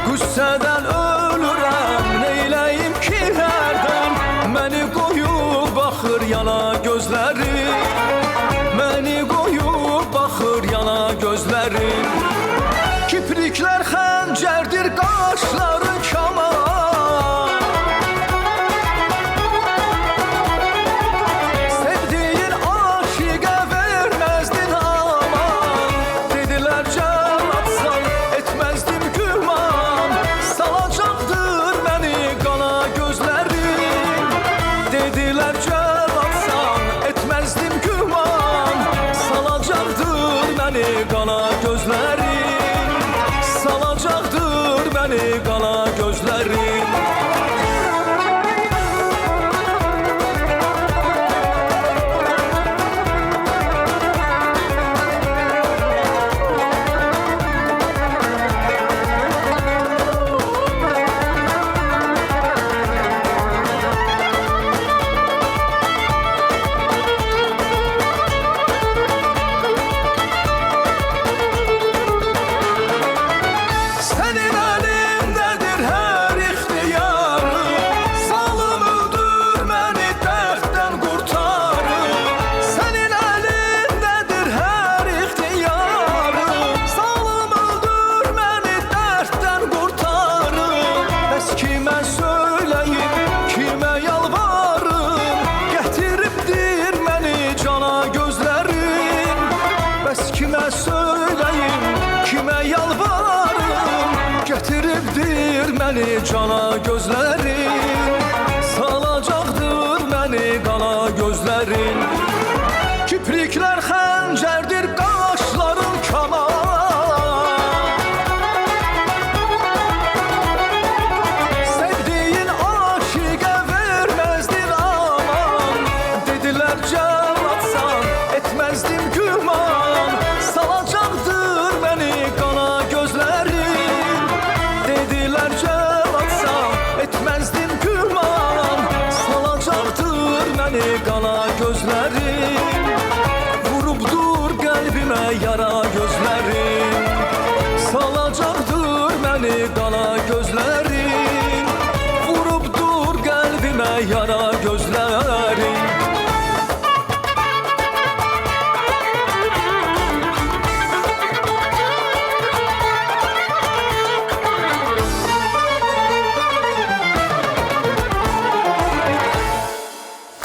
Qüssədən ölürəm, neyləyim ki hərdən məni qoyub baxır yana gözlərim, məni qoyub baxır yana gözlərim. Kipriklər xəncərdir, qaşların kaman, sevdiyin aşiqə verməzdin aman. Dedilər cəlatsan, etməzdim güman, salacaqdır məni qana gözlərim. Dedilər cəlatsan, etməzdim güman, salacaqdır məni qana gözlərim, salacaqdır məni qana gözlərim. Kimə söyləyim, kimə yalvarım, gətiribdir məni cana gözlərim.